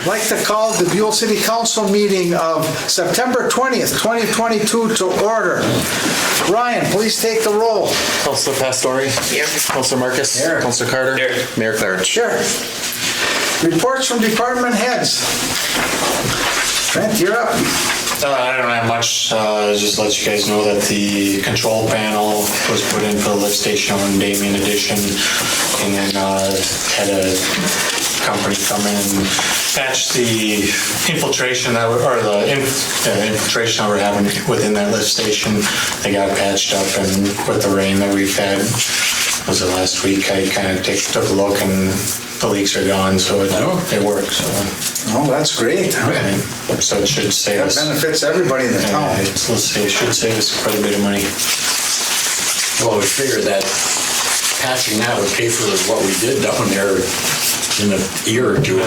I'd like to call the Buhl City Council meeting of September 20th, 2022 to order. Ryan, please take the roll. Councilor Pastori. Here. Councilor Marcus. Here. Councilor Carter. Here. Mayor Clarich. Sure. Reports from department heads. Trent, you're up. I don't have much, just let you guys know that the control panel was put in for the lift station on Damien Edition, and then had a company come in and patch the infiltration that infiltration that we're having within that lift station. They got patched up, and with the rain that we've had, was it last week, I kind of took a look and the leaks are gone, so it works. Oh, that's great. Okay. So it should save us. That benefits everybody in the town. Let's say it should save us quite a bit of money. Well, we figured that patching that would pay for what we did down there in a year or two.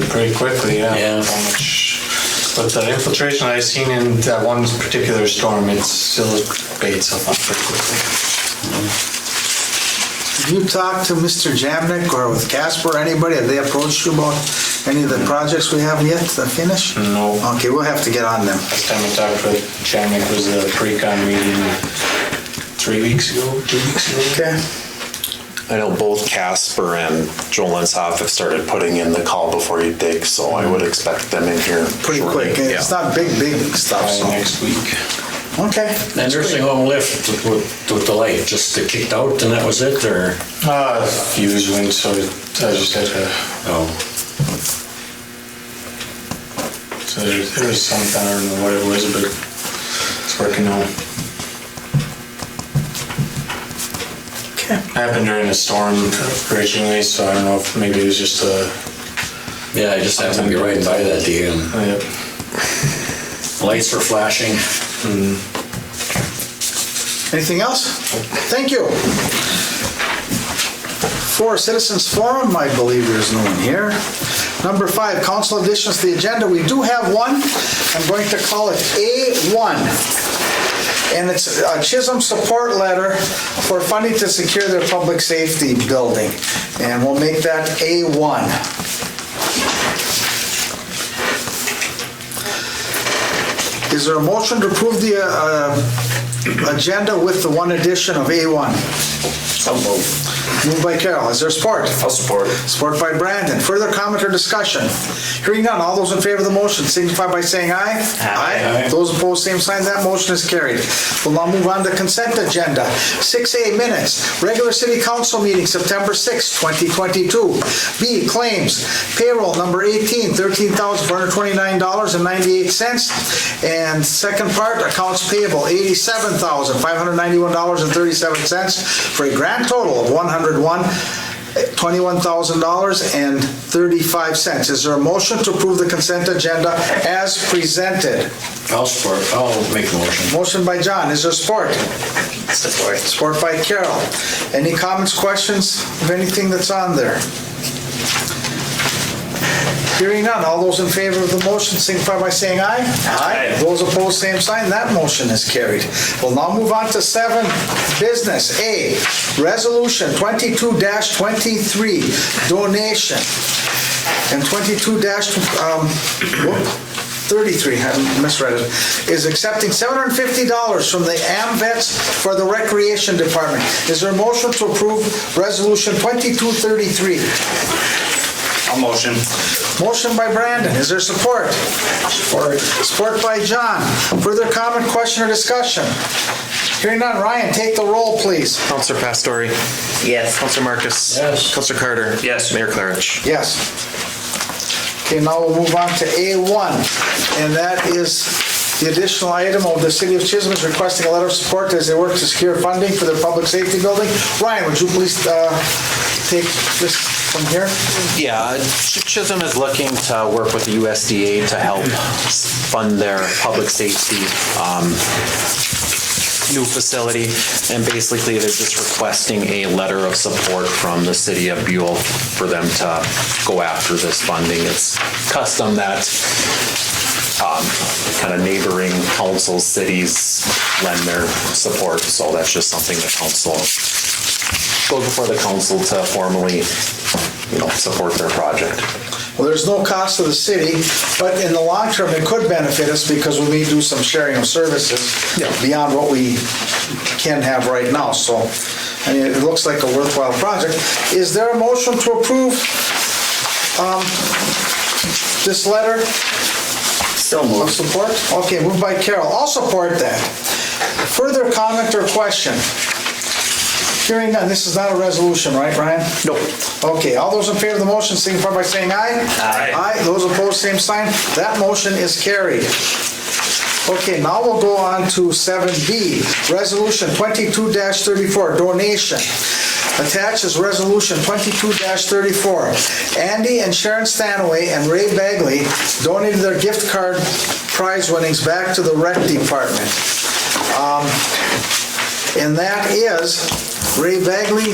Pretty quickly, yeah. Yeah. How much? But the infiltration I've seen in that one particular storm, it still baits up pretty quickly. Have you talked to Mr. Jamnik or with Casper, anybody? Have they approached you about any of the projects we have yet to finish? No. Okay, we'll have to get on them. Last time I talked with Jamnik was the pre-con meeting 2 weeks ago. Okay. I know both Casper and Joel Linshoff have started putting in the call before you dig, so I would expect them in here Pretty shortly. quick. It's not big stuff, By so. next week. Okay. And nursing home lift with the light, just it kicked out and that was it, or? Fuse went, so I just had to. Oh. So there was something, I don't know what it was, but it's working now. Okay. Happened during a storm originally, so I don't know if maybe it was just a. Yeah, I just happened to be riding by that day and lights were flashing. Anything else? Thank you. For Citizens Forum, I believe there's no one here. Number 5, council additions to the agenda. We do have one. I'm going to call it A1. And it's a Chisholm support letter for funding to secure their public safety building. And we'll make that A1. Is there a motion to approve the agenda with the one addition of A1? So moved. Moved by Carol. Is there support? I'll support. Support by Brandon. Further comment or discussion? Hearing none. All those in favor of the motion signify by saying aye. Aye. Those opposed, same sign. That motion is carried. We'll now move on to consent agenda. 6A, minutes. Regular City Council meeting, September 6, 2022. B, claims. Payroll number 18, $13,429.98. And second part, accounts payable, $87,591.37 for a grand total of $121,035. Is there a motion to approve the consent agenda as presented? I'll support. I'll make the motion. Motion by John. Is there support? Support. Support by Carol. Any comments, questions of anything that's on there? Hearing none. All those in favor of the motion signify by saying aye. Aye. Those opposed, same sign. That motion is carried. We'll now move on to 7, business. A, resolution 22-23, donation. And 22-33, I misread it, is accepting $750 from the AMVETS for the Recreation Department. Is there a motion to approve resolution 2233? I'll motion. Motion by Brandon. Is there support? Support. Support by John. Further comment, question, or discussion? Hearing none. Ryan, take the roll, please. Councilor Pastori. Yes. Councilor Marcus. Yes. Councilor Carter. Yes. Mayor Clarich. Yes. Okay, now we'll move on to A1, and that is the additional item of the City of Chisholm is requesting a letter of support as they work to secure funding for their public safety building. Ryan, would you please take this from here? Yeah, Chisholm is looking to work with the USDA to help fund their public safety new facility, and basically they're just requesting a letter of support from the City of Buhl for them to go after this funding. It's custom that kind of neighboring councils, cities lend their support, so that's just something the council goes before the council to formally support their project. Well, there's no cost to the city, but in the long term, it could benefit us because we may do some sharing of services beyond what we can have right now. So, I mean, it looks like a worthwhile project. Is there a motion to approve this letter? So Of moved. support? Okay, moved by Carol. I'll support that. Further comment or question? Hearing none, this is not a resolution, right, Brian? Nope. Okay, all those in favor of the motion signify by saying aye. Aye. Aye, those opposed, same sign. That motion is carried. Okay, now we'll go on to 7B, Resolution 22-34, donation. Attached is Resolution 22-34. Andy and Sharon Stanaway and Ray Bagley donated their gift card prize winnings back to the rec department. And that is, Ray Bagley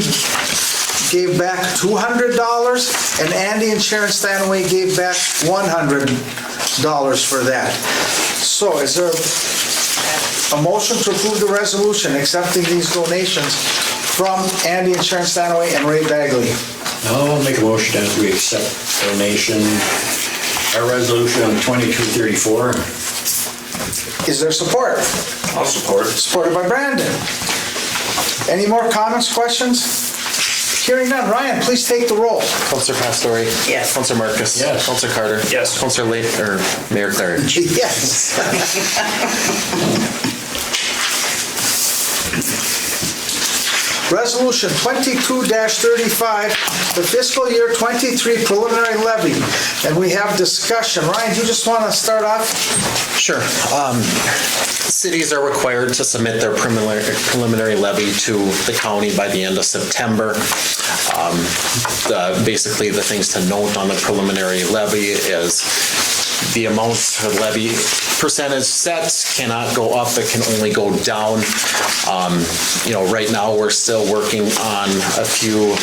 gave back $200, and Andy and Sharon Stanaway gave back $100 for that. So is there a motion to approve the resolution accepting these donations from Andy and Sharon Stanaway and Ray Bagley? I'll make a motion that we accept donation, our resolution on 2234. Is there support? I'll support. Supported by Brandon. Any more comments, questions? Hearing none. Ryan, please take the roll. Counselor Pastore? Yes. Counselor Marcus? Yes. Counselor Carter? Yes. Counselor Mayor Claridge? Yes. Resolution 22-35, the fiscal year 23 preliminary levy. And we have discussion. Ryan, do you just want to start off? Sure. Cities are required to submit their preliminary levy to the county by the end of September. Basically, the things to note on the preliminary levy is the amount of levy percentage set cannot go up, it can only go down. Right now, we're still working on a few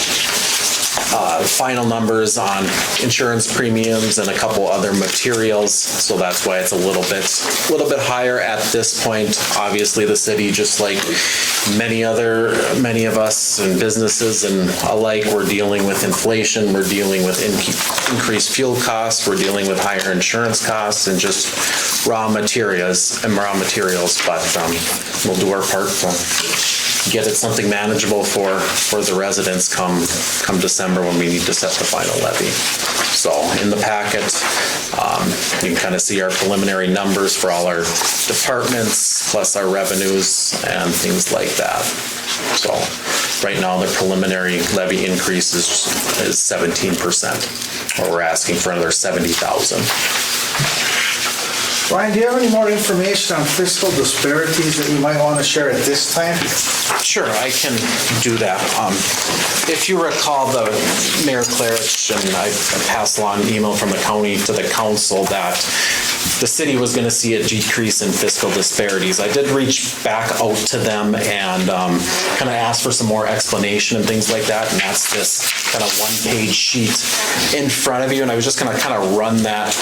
final numbers on insurance premiums and a couple other materials, so that's why it's a little bit higher at this point. Obviously, the city, just like many of us and businesses and alike, we're dealing with inflation, we're dealing with increased fuel costs, we're dealing with higher insurance costs and just raw materials, but we'll do our part to get it something manageable for the residents come December when we need to set the final levy. So in the packet, you can kind of see our preliminary numbers for all our departments, plus our revenues and things like that. So right now, the preliminary levy increase is 17%, or we're asking for another $70,000. Ryan, do you have any more information on fiscal disparities that you might want to share at this time? Sure, I can do that. If you recall, the Mayor Claridge and I passed along an email from the county to the council that the city was going to see a decrease in fiscal disparities. I did reach back out to them and kind of ask for some more explanation and things like that, and that's this kind of one-page sheet in front of you, and I was just going to kind of run that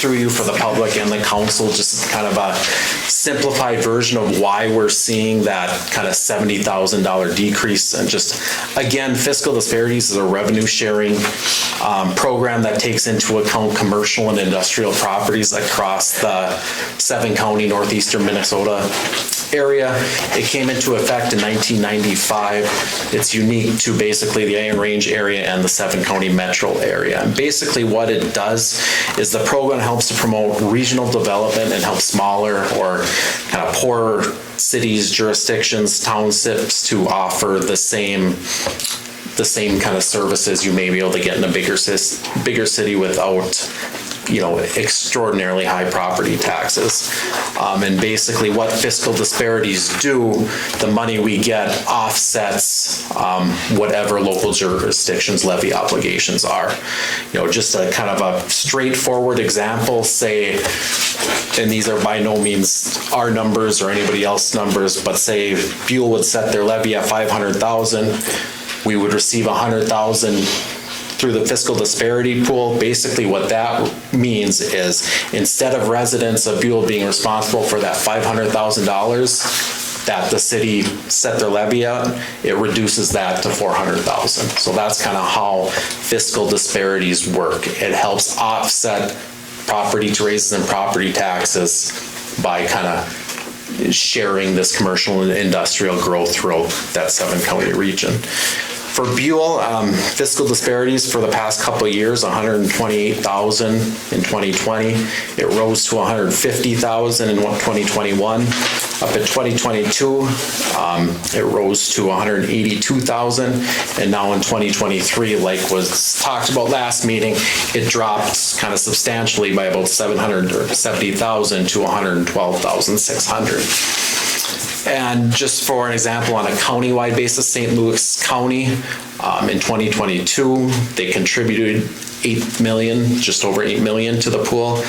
through you for the public and the council, just kind of a simplified version of why we're seeing that kind of $70,000 decrease. And just, again, fiscal disparities is a revenue sharing program that takes into account commercial and industrial properties across the 7-county northeastern Minnesota area. It came into effect in 1995. It's unique to basically the Iron Range area and the 7-county metro area. And basically what it does is the program helps to promote regional development and help smaller or kind of poorer cities, jurisdictions, townships to offer the same kind of services you may be able to get in a bigger city without extraordinarily high property taxes. And basically what fiscal disparities do, the money we get offsets whatever local jurisdictions levy obligations are. Just a kind of a straightforward example, say, and these are by no means our numbers or anybody else's numbers, but say Buhl would set their levy at $500,000, we would receive $100,000 through the fiscal disparity pool. Basically what that means is instead of residents of Buhl being responsible for that $500,000, that the city set their levy at, it reduces that to 400,000. So that's kind of how fiscal disparities work. It helps offset property raises in property taxes by kind of sharing this commercial and industrial growth throughout that 7-county region. For Buhl, fiscal disparities for the past couple of years, 128,000 in 2020. It rose to 150,000 in 2021. Up in 2022, it rose to 182,000. And now in 2023, like was talked about last meeting, it dropped kind of substantially by about 770,000 to 112,600. And just for an example, on a countywide basis, St. Louis County, in 2022, they contributed 8 million, just over 8 million to the pool,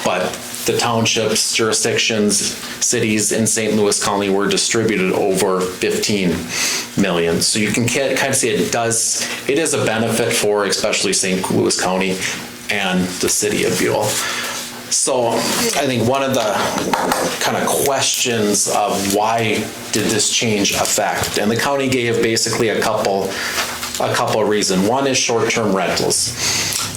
but the townships, jurisdictions, cities in St. Louis County were distributed over 15 million. So you can kind of see it is a benefit for especially St. Louis County and the city of Buhl. So I think one of the kind of questions of why did this change affect, and the county gave basically a couple reasons. One is short-term rentals.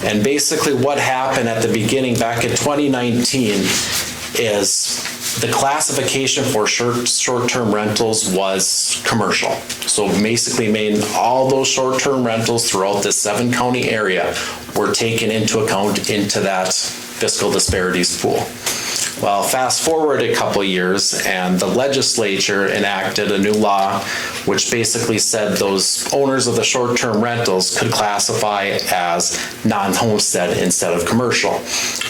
And basically what happened at the beginning back in 2019 is the classification for short-term rentals was commercial. So basically all those short-term rentals throughout the 7-county area were taken into account into that fiscal disparities pool. Well, fast forward a couple of years and the legislature enacted a new law which basically said those owners of the short-term rentals could classify as non-homestead instead of commercial.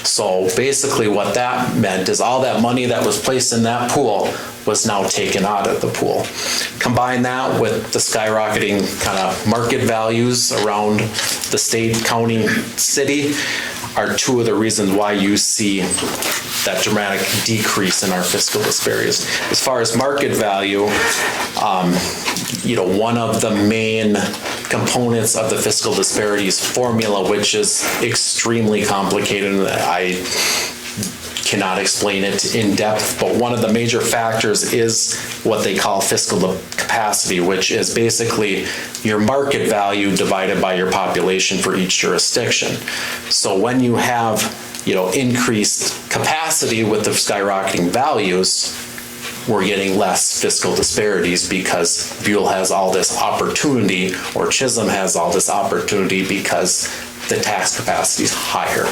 So basically what that meant is all that money that was placed in that pool was now taken out of the pool. Combine that with the skyrocketing kind of market values around the state, county, city are two of the reasons why you see that dramatic decrease in our fiscal disparities. As far as market value, one of the main components of the fiscal disparities formula, which is extremely complicated, and I cannot explain it in depth, but one of the major factors is what they call fiscal capacity, which is basically your market value divided by your population for each jurisdiction. So when you have, increased capacity with the skyrocketing values, we're getting less fiscal disparities because Buhl has all this opportunity, or Chisholm has all this opportunity because the tax capacity is higher.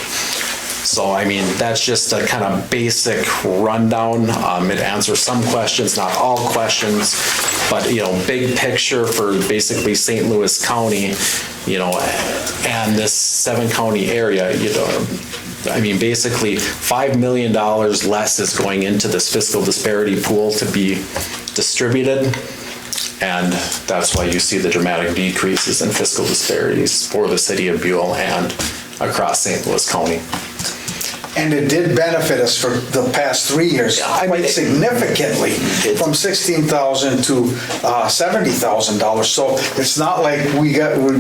So, that's just a kind of basic rundown. It answers some questions, not all questions, but, big picture for basically St. Louis County, and this 7-county area, basically $5 million less is going into this fiscal disparity pool to be distributed. And that's why you see the dramatic decreases in fiscal disparities for the city of Buhl and across St. Louis County. And it did benefit us for the past 3 years quite significantly, from $16,000 to $70,000. So it's not like we've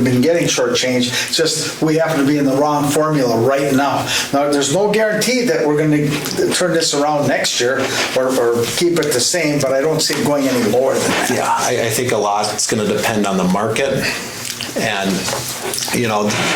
been getting shortchanged. It's just we happen to be in the wrong formula right now. Now there's no guarantee that we're going to turn this around next year or keep it the same, but I don't see it going any lower than that. Yeah, I think a lot is going to depend on the market. And,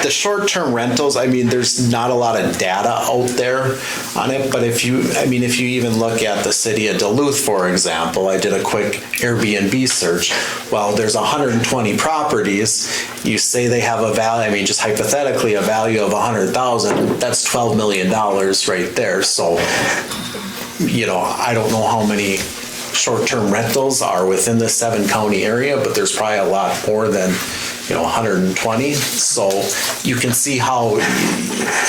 the short-term rentals, there's not a lot of data out there on it, but if you even look at the city of Duluth, for example, I did a quick Airbnb search. Well, there's 120 properties. You say they have a value, just hypothetically, a value of $100,000, that's $12 million right there. So, I don't know how many short-term rentals are within the 7-county area, but there's probably a lot more than 120. So you can see how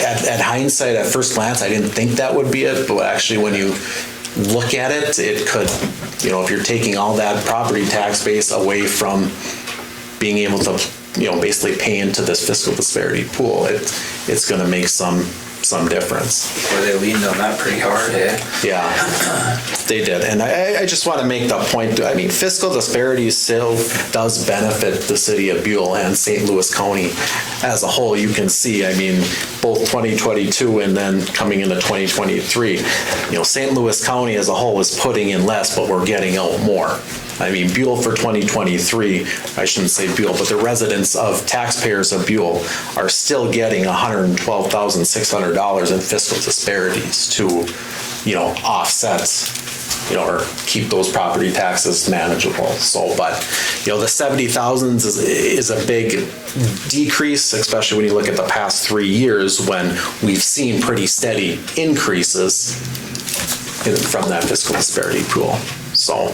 at hindsight, at first glance, I didn't think that would be it, but actually when you look at it, it could, if you're taking all that property tax base away from being able to, basically pay into this fiscal disparity pool, it's going to make some some difference. Where they leaned on that pretty hard, eh? Yeah, they did. And I just want to make the point, I mean, fiscal disparities still does benefit the city of Buhl and St. Louis County as a whole. You can see, I mean, both 2022 and then coming into 2023, St. Louis County as a whole is putting in less, but we're getting out more. I mean, Buhl for 2023, I shouldn't say Buhl, but the residents of taxpayers of Buhl are still getting $112,600 in fiscal disparities to, offset, or keep those property taxes manageable. So, but, the 70,000 is a big decrease, especially when you look at the past 3 years when we've seen pretty steady increases from that fiscal disparity pool. So,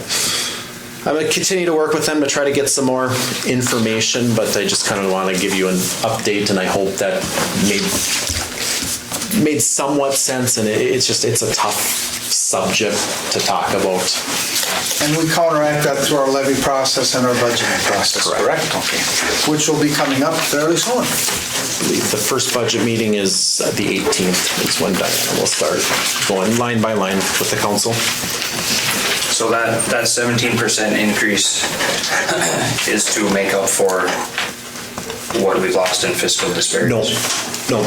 I'm going to continue to work with them to try to get some more information, but I just kind of want to give you an update, and I hope that made somewhat sense, and it's a tough subject to talk about. And we counteract that through our levy process and our budgeting process, correct? Okay. Which will be coming up fairly soon. I believe the first budget meeting is the 18th, is when Diana will start going line by line with the council. So that 17% increase is to make up for what we've lost in fiscal disparities? No.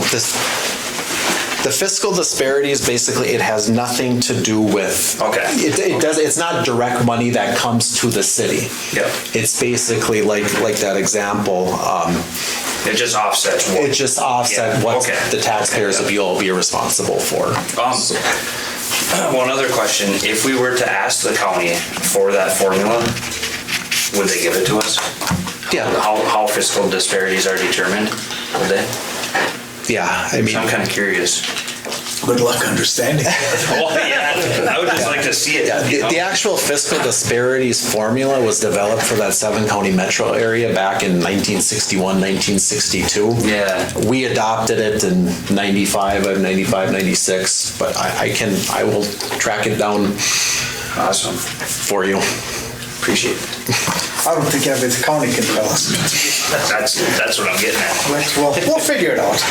The fiscal disparities, basically, it has nothing to do with. Okay. It's not direct money that comes to the city. Yep. It's basically like that example. It just offsets. It just offset what the taxpayers of Buhl will be responsible for. One other question: if we were to ask the county for that formula, would they give it to us? Yeah. How fiscal disparities are determined? Would they? Yeah, I mean, I'm kind of curious. Good luck understanding. Well, yeah, I would just like to see it. The actual fiscal disparities formula was developed for that 7-county metro area back in 1961, 1962. Yeah. We adopted it in 95, 96, but I will track it down. Awesome. For you. Appreciate it. I don't think every county can tell us. That's what I'm getting at. Well, we'll figure it out.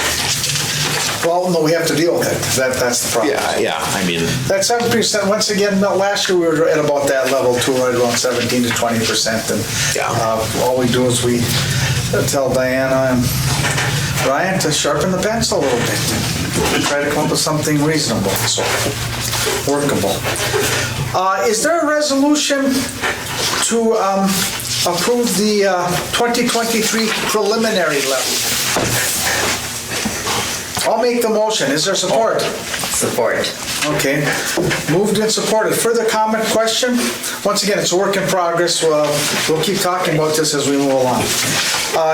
Well, no, we have to deal with it. That's the problem. Yeah. I mean, that 7%. Once again, last year we were at about that level too, right around 17 to 20%. And all we do is we tell Diana and Ryan to sharpen the pencil a little bit and try to come up with something reasonable, so workable. Is there a resolution to approve the 2023 preliminary levy? I'll make the motion. Is there support? Support. Okay. Moved and supported. Further comment, question? Once again, it's a work in progress. We'll keep talking about this as we move along.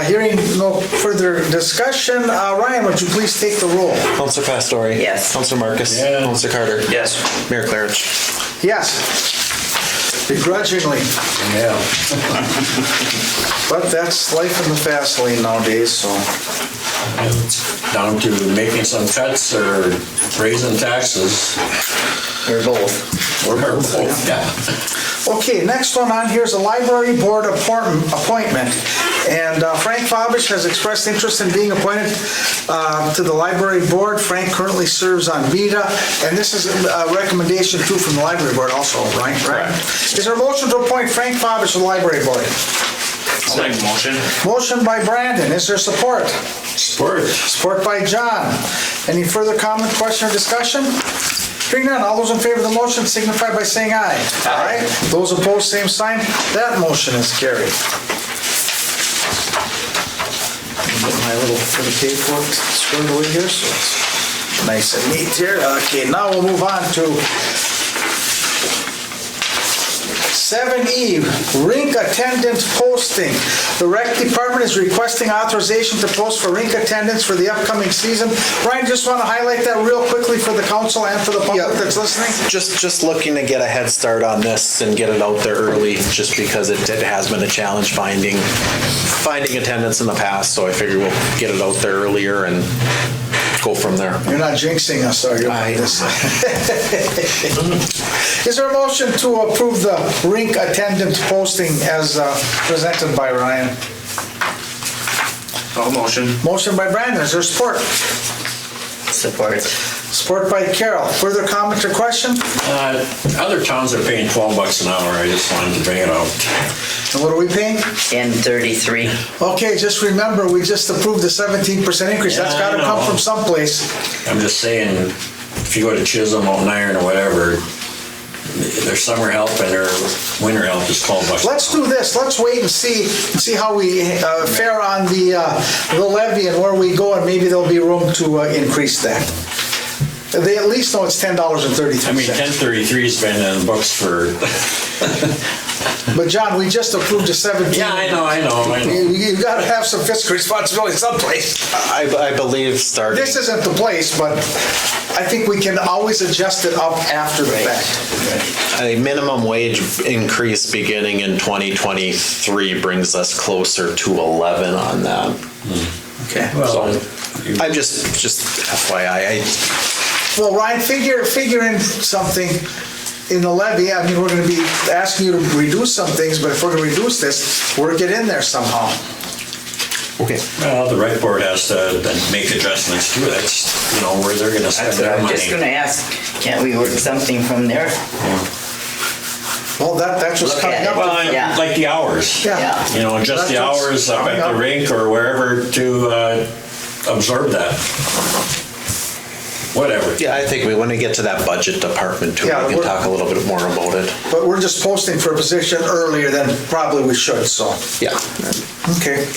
Hearing no further discussion, Ryan, would you please take the roll? Councilor Pastore. Yes. Councilor Marcus. Yeah. Councilor Carter. Yes. Mayor Clarich. Yes. Begrudgingly. Yeah. But that's life in the fast lane nowadays, so. Down to making some cuts or raising taxes. Or both. Or both, yeah. Okay, next one on here is a library board appointment. And Frank Fabish has expressed interest in being appointed to the library board. Frank currently serves on VITA, and this is a recommendation too from the library board also, right? Correct. Is there a motion to appoint Frank Fabish to the library board? I'll make a motion. Motion by Brandon. Is there support? Support. Support by John. Any further comment, question, or discussion? Hearing none, all those in favor of the motion signify by saying aye. Aye. Those opposed, same sign. That motion is carried. Get my little bit of paperwork squared away here, so it's nice and neat here. Okay, now we'll move on to 7E, rink attendance posting. The rec department is requesting authorization to post for rink attendance for the upcoming season. Brian, just want to highlight that real quickly for the council and for the public that's listening. Just looking to get a head start on this and get it out there early, just because it has been a challenge finding attendance in the past. So I figure we'll get it out there earlier and go from there. You're not jinxing us, are you? Is there a motion to approve the rink attendance posting as presented by Ryan? Motion. Motion by Brandon. Is there support? Support. Support by Carol. Further comment or question? Other towns are paying $12 an hour. I just wanted to bring it out. And what are we paying? N33. Okay, just remember, we just approved the 17% increase. That's Yeah, gotta I come know. from someplace. I'm just saying, if you go to Chisholm, Mountain Iron, or whatever, their summer help and their winter help is $12. Let's do this. Let's wait and see how we fare on the levy and where we go, and maybe there'll be room to increase that. They at least know it's $10.33. I mean, 1033's been in the books for. But John, we just approved a 17. Yeah, I know. You gotta have some fiscal responsibility someplace. I believe starting. This isn't the place, but I think we can always adjust it up after the fact. A minimum wage increase beginning in 2023 brings us closer to 11 on that. Okay. Well, I'm just FYI. Well, Ryan, figure in something in the levy. I mean, we're gonna be asking you to reduce some things, but if we're gonna reduce this, work it in there somehow. Okay. well, the rec board has to then make adjustments to it. That's, where they're gonna spend That's what their I'm just money. gonna ask. Can't we work something from there? Well, that's what's Look coming at up. it. Well, Yeah. like the hours. Yeah. Just the That's what's hours up coming at the up. rink or wherever to absorb that. Whatever. Yeah, I think we want to get to that budget department too. Yeah, We can we're- talk a little bit more about it. But we're just posting for a position earlier than probably we should, so. Yeah, Okay.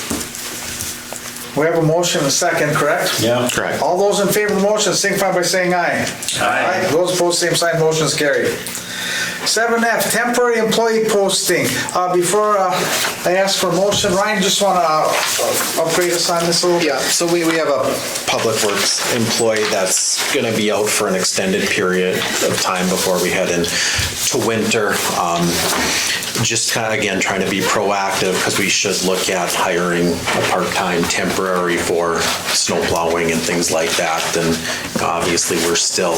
We have a motion and a second, correct? Yeah. correct. All those in favor of the motion signify by saying aye. Aye. Those opposed, same sign, motion is carried. 7F, temporary employee posting. Before I ask for a motion, Ryan, just want to upgrade us on this a little bit? Yeah, so we have a Public Works employee that's going to be out for an extended period of time before we head into winter. Just kind of, again, trying to be proactive because we should look at hiring a part-time temporary for snow plowing and things like that. And obviously, we're still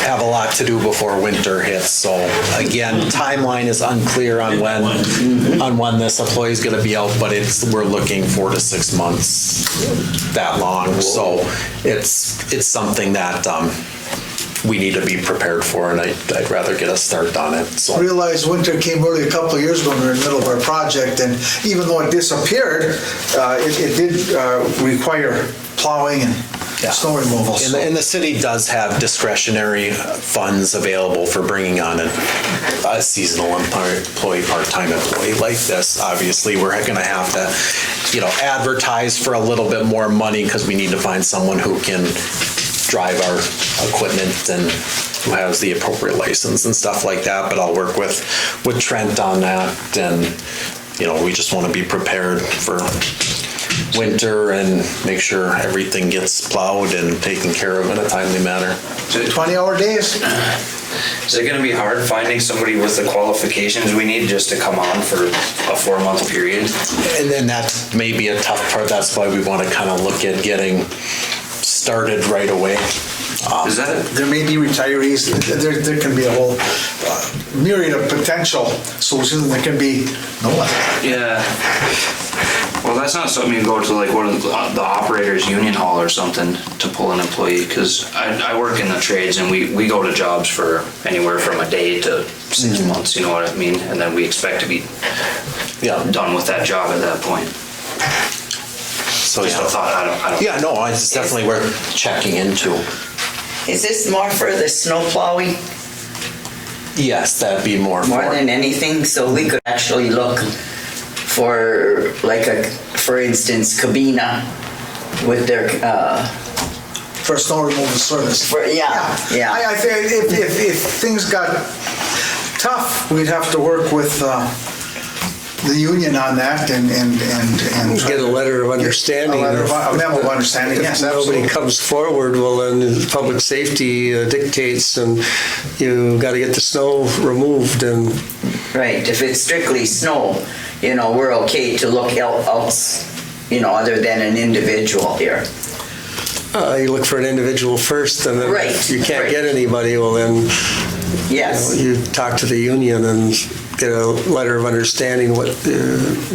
have a lot to do before winter hits. So again, timeline is unclear on when this employee is going to be out, but we're looking 4 to 6 months, that long. So it's something that we need to be prepared for, and I'd rather get a start on it. So Realized winter came early a couple of years ago when we were in the middle of our project, and even though it disappeared, it did require plowing and snow removal. And the city does have discretionary funds available for bringing on a seasonal employee, part-time employee like this. Obviously, we're going to have to, advertise for a little bit more money because we need to find someone who can drive our equipment and who has the appropriate license and stuff like that. But I'll work with Trent on that, and we just want to be prepared for winter and make sure everything gets plowed and taken care of in a timely manner. 20-hour days. Is it gonna be hard finding somebody with the qualifications we need just to come on for a 4-month period? And then that may be a tough part. That's why we want to kind of look at getting started right away. Is that, There may be retirees, there can be a whole myriad of potential solutions, there can be no one. yeah. Well, that's not something you go to like one of the operators union hall or something to pull an employee, because I work in the trades and we go to jobs for anywhere from a day to 6 months, you know what I mean? And then we expect to be done with that job at that point. So Just a thought, I don't. Yeah, no, it's definitely worth checking into. Is this more for the snow plowing? Yes, that'd be more Than anything? So we could actually look for, for instance, Cabina with their, For a snow removal service. yeah. I think if things got tough, we'd have to work with the union on that and Get a letter of understanding. A memo of understanding, yes, If nobody absolutely. comes forward, well, then public safety dictates, and you got to get the snow removed, and Right, if it's strictly snow, we're okay to look else, other than an individual here. you look for an individual first, and then Right, if you can't right. get anybody, well, then Yes. you talk to the union and get a letter of understanding what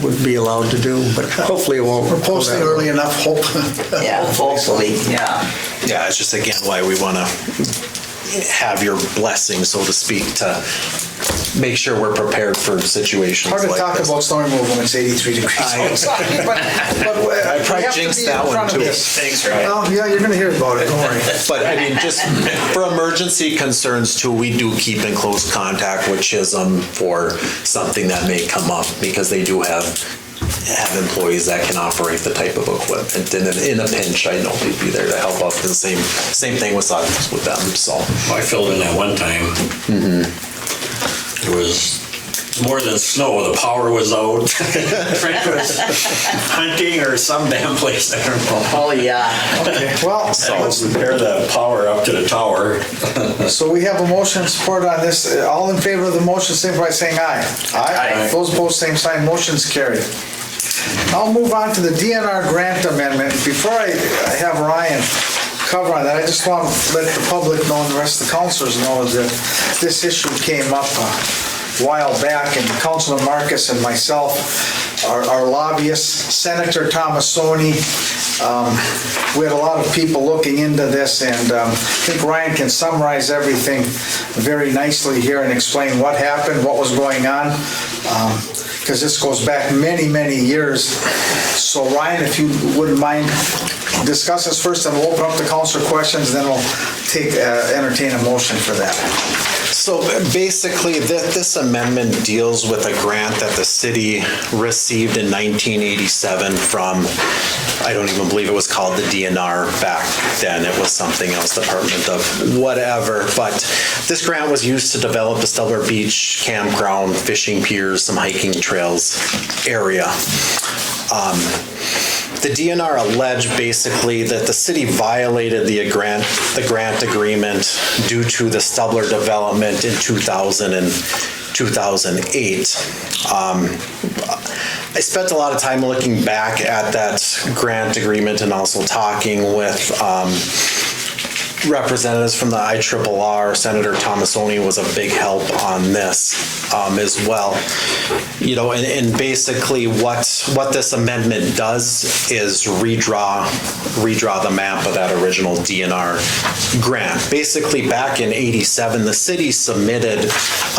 would be allowed to do, but hopefully it won't. We're posting early enough, hope. Yeah, hopefully, yeah. Yeah, it's just again why we want to have your blessing, so to speak, to make sure we're prepared for situations Hard to like talk this. about snow removal when it's 83 degrees outside. I probably jinxed that one too. Thanks, Ryan. Oh, yeah, you're gonna hear about it, don't worry. But I mean, just for emergency concerns too, we do keep in close contact with Chisholm for something that may come up, because they do have employees that can operate the type of equipment. And in a pinch, I know they'd be there to help out. The same thing with us, with them, so. I filled in that one time. It was more than snow, the power was out. Frank was hunting or some damn place, I don't know. Oh, yeah. Okay, well, Let's repair the power up to the tower. so we have a motion and support on this. All in favor of the motion, signify by saying aye. Aye. Those opposed, same sign. Motion's carried. I'll move on to the DNR grant amendment. Before I have Ryan cover on that, I just want to let the public know and the rest of the councilors know that this issue came up a while back, and Councilman Marcus and myself, our lobbyists, Senator Tomasoni, we had a lot of people looking into this, and I think Ryan can summarize everything very nicely here and explain what happened, what was going on, because this goes back many, many years. So Ryan, if you wouldn't mind, discuss this first, and we'll open up to councilor questions, then we'll entertain a motion for that. So basically, this amendment deals with a grant that the city received in 1987 from, I don't even believe it was called the DNR back then. It was something else, Department of whatever. But this grant was used to develop the Stellar Beach campground, fishing piers, some hiking trails area. The DNR alleged basically that the city violated the grant agreement due to the Stubler development in 2000 and 2008. I spent a lot of time looking back at that grant agreement and also talking with representatives from the IRRR. Senator Tomasoni was a big help on this as well. You know, and basically what this amendment does is redraw the map of that original DNR grant. Basically, back in '87, the city submitted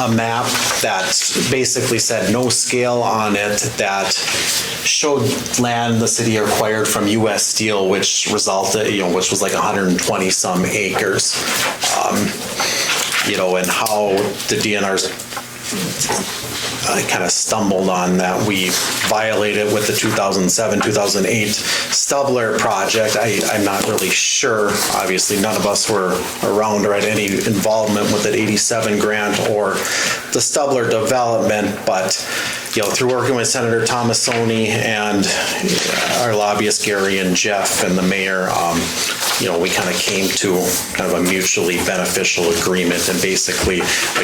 a map that basically said no scale on it, that showed land the city acquired from U.S. Steel, which resulted, which was like 120 some acres. And how the DNR's kind of stumbled on that we violated with the 2007-2008 Stubler project. I'm not really sure. Obviously, none of us were around or had any involvement with that 87 grant or the Stubler development, but through working with Senator Tomasoni and our lobbyists, Gary and Jeff and the mayor, we kind of came to kind of a mutually beneficial agreement. And basically,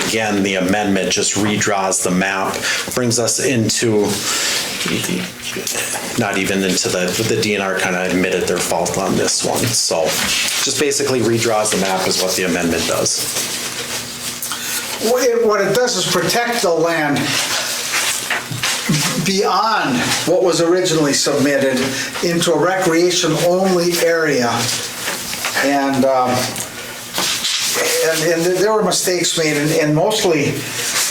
again, the amendment just redraws the map, brings us into, not even into the DNR kind of admitted their fault on this one. So just basically redraws the map is what the amendment does. What it does is protect the land beyond what was originally submitted into a recreation-only area. And there were mistakes made, and mostly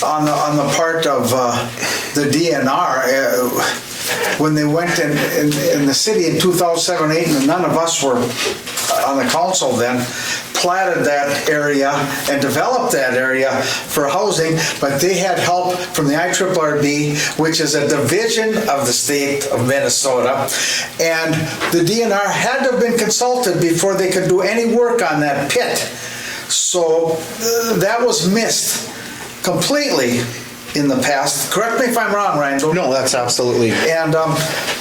on the part of the DNR. When they went in the city in 2007-8, and none of us were on the council then, platted that area and developed that area for housing, but they had help from the IRRB, which is a division of the state of Minnesota, and the DNR had to have been consulted before they could do any work on that pit. So that was missed completely in the past. Correct me if I'm wrong, Ryan. No, that's absolutely. And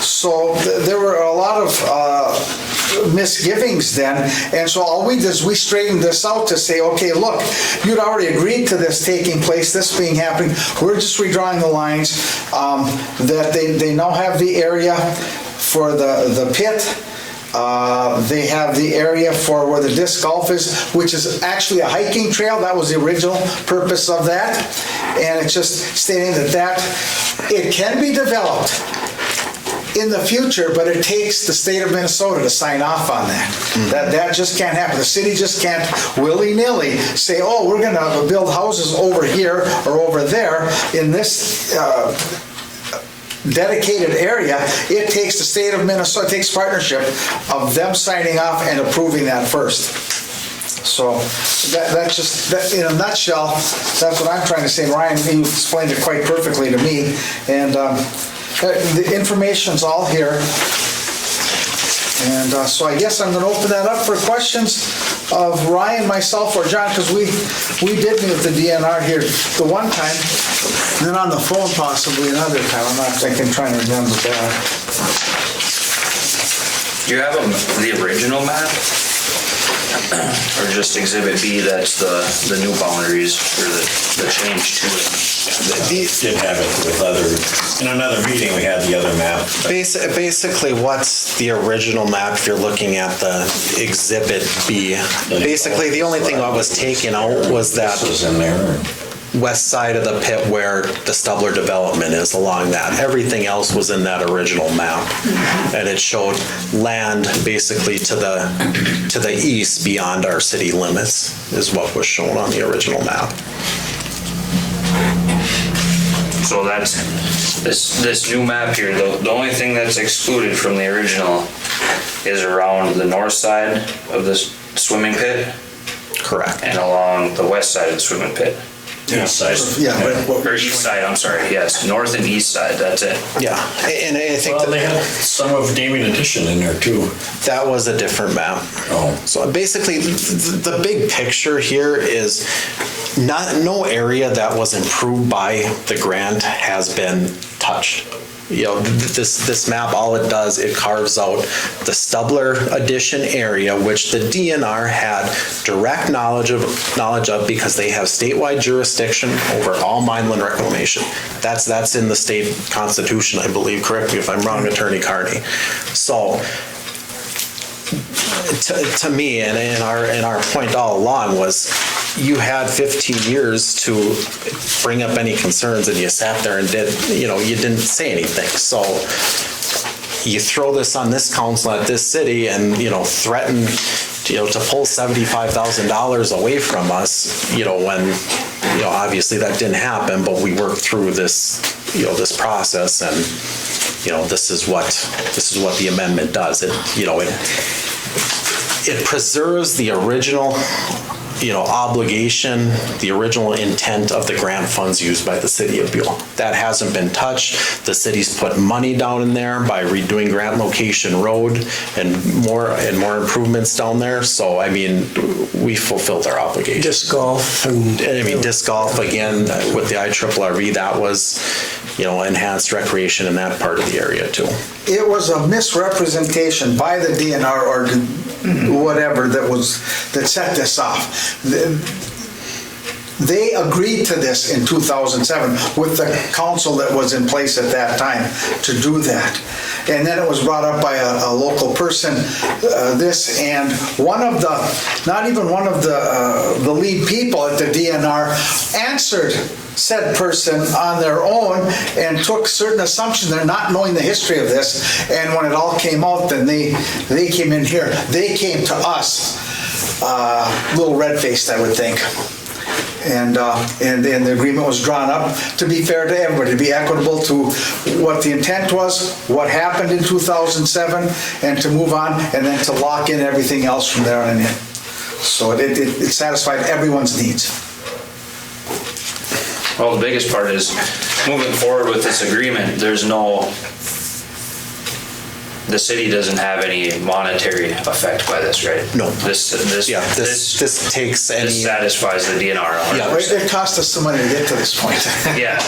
so there were a lot of misgivings then, and so all we did is we straightened this out to say, okay, look, you'd already agreed to this taking place, this being happening. We're just redrawing the lines, that they now have the area for the pit. They have the area for where the disc golf is, which is actually a hiking trail. That was the original purpose of that. And it's just stating that it can be developed in the future, but it takes the state of Minnesota to sign off on that. That just can't happen. The city just can't willy-nilly say, oh, we're gonna build houses over here or over there in this dedicated area. It takes the state of Minnesota, it takes partnership of them signing off and approving that first. So that's just, in a nutshell, that's what I'm trying to say. Ryan, you explained it quite perfectly to me. And the information's all here. And so I guess I'm going to open that up for questions of Ryan, myself, or John, because we did meet with the DNR here the one time, and then on the phone possibly another time. I'm not thinking, trying to remember that. Do you have the original map? Or just Exhibit B, that's the new boundaries, or the change to it? Did have it with in another meeting, we had the other map. Basically, what's the original map if you're looking at the Exhibit B? Basically, the only thing that was taken out was that This was in there. west side of the pit where the Stubler development is along that. Everything else was in that original map. And it showed land basically to the east beyond our city limits is what was shown on the original map. So that's, this new map here, the only thing that's excluded from the original is around the north side of the swimming pit Correct. and along the west side of the swimming pit. East side. Yeah, but what Or east side, I'm sorry, yes, north and east side, that's it. Yeah, and I think Well, they had some of Damien Addition in there too. that was a different map. Oh. So basically, the big picture here is no area that was improved by the grant has been touched. You know, this map, all it does, it carves out the Stubler addition area, which the DNR had direct knowledge of because they have statewide jurisdiction over all mineland reclamation. That's in the state constitution, I believe. Correct me if I'm wrong, Attorney Carney. So, to me, and our point all along was, you had 15 years to bring up any concerns, and you sat there and you didn't say anything. So you throw this on this council at this city and, threaten, to pull $75,000 away from us, when, obviously that didn't happen, but we worked through this, this process, and, this is what the amendment does. It preserves the original obligation, the original intent of the grant funds used by the city of Buhl. That hasn't been touched. The city's put money down in there by redoing Grant Location Road and more improvements down there. So, we fulfilled our obligation. Disc golf and. Disc golf, again, with the IRRB, that was, enhanced recreation in that part of the area too. it was a misrepresentation by the DNR or whatever that set this off. They agreed to this in 2007 with the council that was in place at that time to do that. And then it was brought up by a local person, and not even one of the lead people at the DNR answered said person on their own and took certain assumptions, they're not knowing the history of this. And when it all came out, then they came in here. They came to us, a little red-faced, I would think. And the agreement was drawn up to be fair to everybody, to be equitable to what the intent was, what happened in 2007, and to move on, and then to lock in everything else from there on in. So it satisfied everyone's needs. Well, the biggest part is moving forward with this agreement, the city doesn't have any monetary effect by this, right? No. This takes any. This satisfies the DNR 100%. It cost us some money to get to this point. Yeah.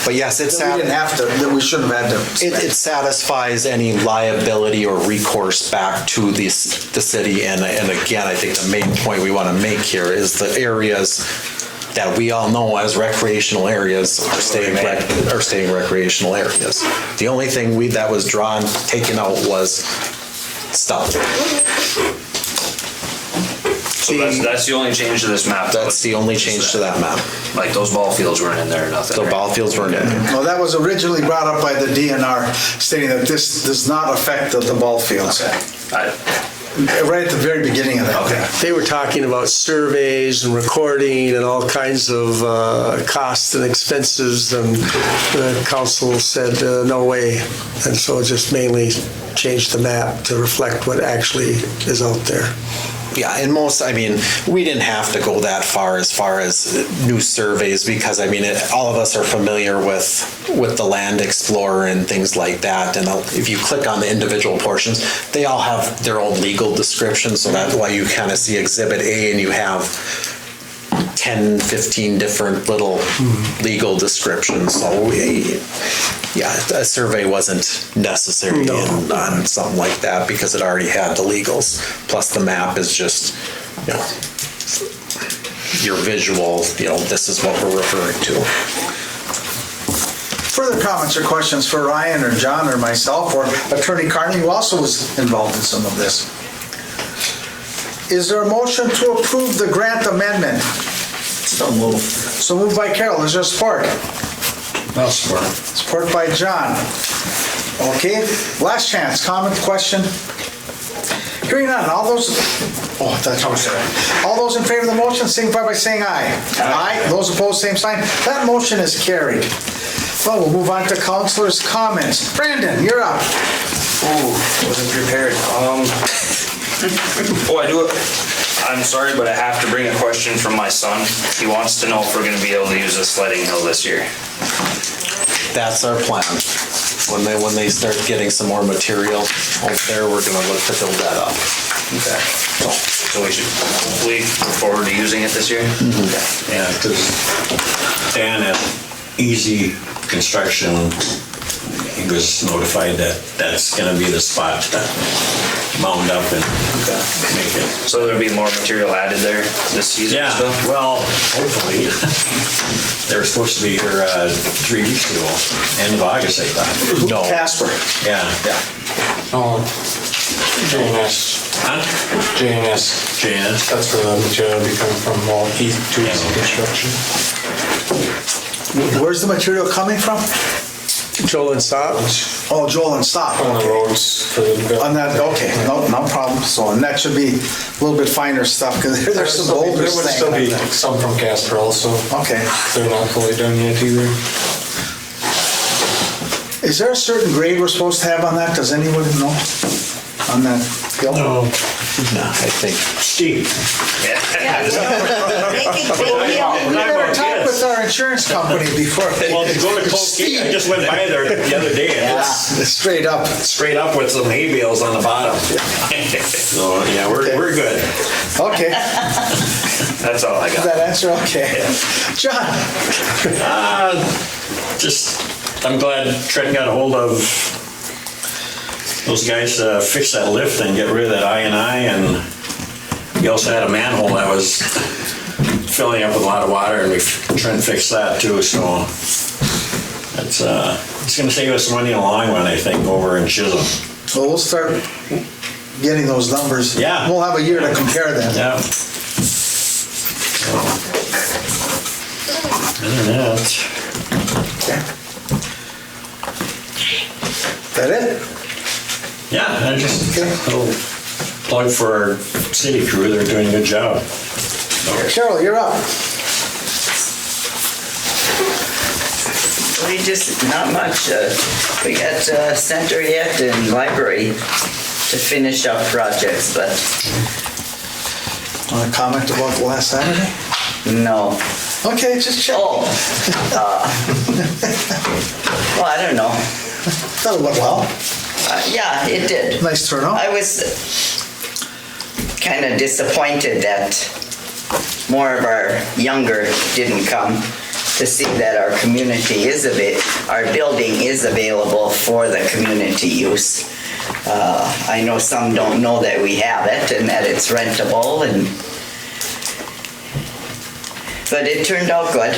But yes, we didn't have to, that we shouldn't have had to spend. It satisfies any liability or recourse back to the city. And again, I think the main point we want to make here is the areas that we all know as recreational areas are staying recreational areas. The only thing that was taken out was stuff. So that's the only change to this map. That's the only change to that map. Like those ball fields weren't in there or nothing. The right? ball fields weren't in. Well, that was originally brought up by the DNR stating that this does not affect the ball fields. Right at the very beginning of that. They were talking about surveys and recording and all kinds of costs and expenses, and the council said, no way. And so just mainly changed the map to reflect what actually is out there. Yeah, and we didn't have to go that far as new surveys, because all of us are familiar with the Land Explorer and things like that. And if you click on the individual portions, they all have their own legal descriptions. So that's why you kind of see Exhibit A and you have 10, 15 different little legal descriptions. So a survey wasn't necessary on something like that because it already had the legals. Plus the map is just, your visual, this is what we're referring to. Further comments or questions for Ryan or John or myself or Attorney Carney, who also was involved in some of this? Is there a motion to approve the grant amendment? So move. So moved by Carol. Is there support? I'll support. Support by John. Okay, last chance. Comment, question? Hearing none. All those in favor of the motion signify by saying aye. Aye. Those opposed, same sign. That motion is carried. Well, we'll move on to councilors' comments. Brandon, you're up. Wasn't prepared. I do. I'm sorry, but I have to bring a question from my son. He wants to know if we're going to be able to use a sledding hill this year. That's our plan. When they start getting some more material out there, we're going to look to build that up. Okay. So we should hopefully look forward to using it this year? Mm-hmm. Yeah, because Dan at Easy Construction, he was notified that that's going to be the spot to mound up and make it. So there'll be more material added there this season? Yeah, still? well, hopefully. They were supposed to be here 3 weeks ago, end of August, I thought. No. Casper. Yeah. JNS. Huh? JNS. That's where the material will be coming from, all Easy Construction. Where's the material coming from? Joel and Stop. Oh, Joel and Stop. On the roads for the. On that, okay, no problem. So, and that should be a little bit finer stuff because there's some boulders There would still be staying. some from Casper also. Okay. They're not fully done yet either. Is there a certain grade we're supposed to have on that? Does anyone know? On that hill? No, I think. Steve. We never talked with our insurance company before. Well, to go to Polk, I just went by there the other day and it's Straight up. straight up with some hay bales on the bottom. So, yeah, we're good. Okay. That's all I Does got. that answer? Okay. John? I'm glad Trent got a hold of those guys to fix that lift and get rid of that I&I, and we also had a manhole that was filling up with a lot of water, and Trent fixed that too, so it's going to save us money in the long run, I think, over in Chisholm. So we'll start getting those numbers. Yeah. We'll have a year to compare them. Yeah. Other than that, Okay. That it? yeah, I just a little plug for our city crew. They're doing a good job. Cheryl, you're up. We just, not much. We got center yet and library to finish up projects, but Want to comment about last Saturday? no. Okay, just check. Oh. Well, I don't know. Thought it went well. Yeah, it did. Nice turnout. I was kind of disappointed that more of our younger didn't come to see that our community is our building is available for the community use. I know some don't know that we have it and that it's rentable, but it turned out good.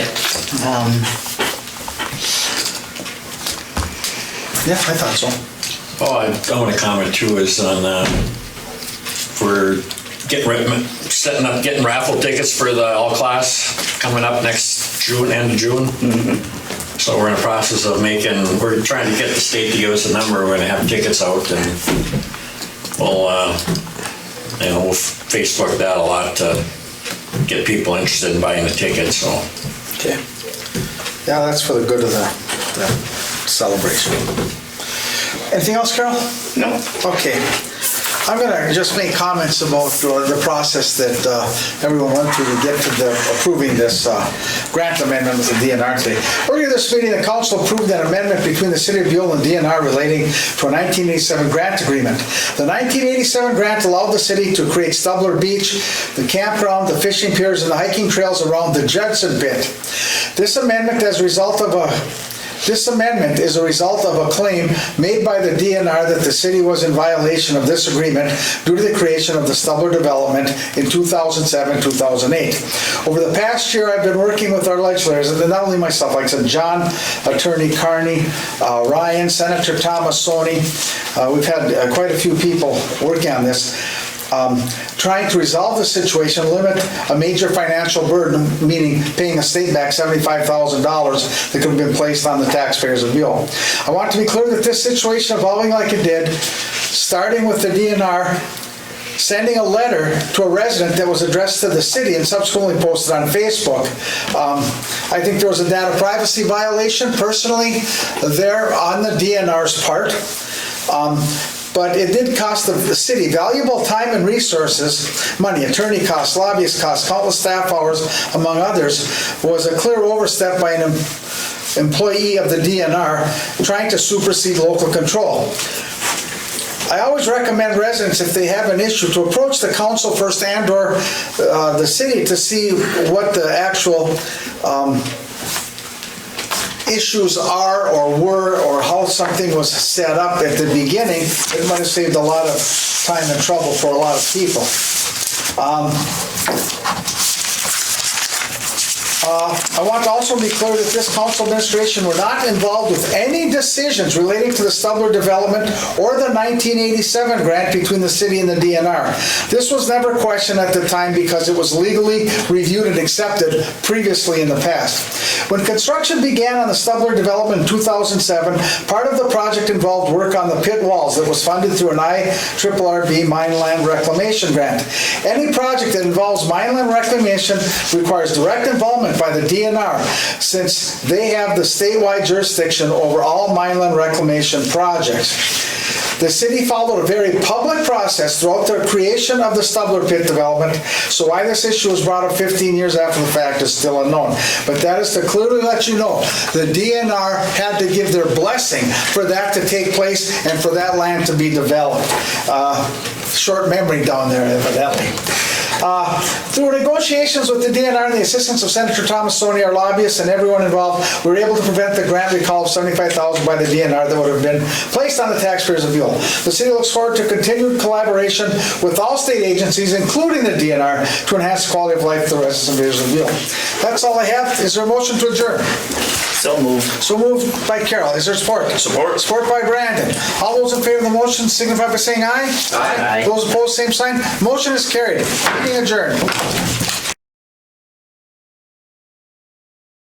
Yeah, I thought so. Oh, I want to comment too is on, we're getting raffle tickets for the all class coming up next June, end of June. So we're in the process of we're trying to get the state to give us a number. We're gonna have tickets out, and we'll Facebook that a lot to get people interested in buying the tickets, so. Okay. Yeah, that's for the good of the celebration. Anything else, Carol? No. Okay. I'm going to just make comments about the process that everyone went through to get to approving this grant amendment with the DNR today. Earlier this meeting, the council approved an amendment between the City of Buhl and DNR relating to a 1987 grant agreement. The 1987 grant allowed the city to create Stubbler Beach, the campground, the fishing piers, and the hiking trails around the Judson Pit. This amendment is a result of a claim made by the DNR that the city was in violation of this agreement due to the creation of the Stubbler development in 2007-2008. Over the past year, I've been working with our legislators, and not only myself, like I said, John, Attorney Carney, Ryan, Senator Thomasoni. We've had quite a few people working on this. Trying to resolve the situation, limit a major financial burden, meaning paying the state back $75,000 that could have been placed on the taxpayers of Buhl. I want to be clear that this situation evolving like it did, starting with the DNR sending a letter to a resident that was addressed to the city and subsequently posted on Facebook. I think there was a data privacy violation personally there on the DNR's part. But it did cost the city valuable time and resources, money, attorney costs, lobbyist costs, countless staff hours, among others, was a clear overstep by an employee of the DNR trying to supersede local control. I always recommend residents, if they have an issue, to approach the council first and/or the city to see what the actual issues are or were, or how something was set up at the beginning. It might have saved a lot of time and trouble for a lot of people. I want to also be clear that this council administration were not involved with any decisions relating to the Stubbler development or the 1987 grant between the city and the DNR. This was never questioned at the time because it was legally reviewed and accepted previously in the past. When construction began on the Stubbler development in 2007, part of the project involved work on the pit walls that was funded through an IRRB Mineland Reclamation Grant. Any project that involves mineland reclamation requires direct involvement by the DNR, since they have the statewide jurisdiction over all mineland reclamation projects. The city followed a very public process throughout the creation of the Stubbler pit development, so why this issue was brought up 15 years after the fact is still unknown. But that is to clearly let you know the DNR had to give their blessing for that to take place and for that land to be developed. Short memory down there, evidently. Through negotiations with the DNR and the assistance of Senator Thomasoni, our lobbyists, and everyone involved, we were able to prevent the grant recall of $75,000 by the DNR that would have been placed on the taxpayers of Buhl. The city looks forward to continued collaboration with all state agencies, including the DNR, to enhance the quality of life for the residents and visitors of Buhl. That's all I have. Is there a motion to adjourn? So moved. So moved by Carol. Is there support? Support. Support by Brandon. All those in favor of the motion signify by saying aye. Aye. Those opposed, same sign. Motion is carried. Meeting adjourned.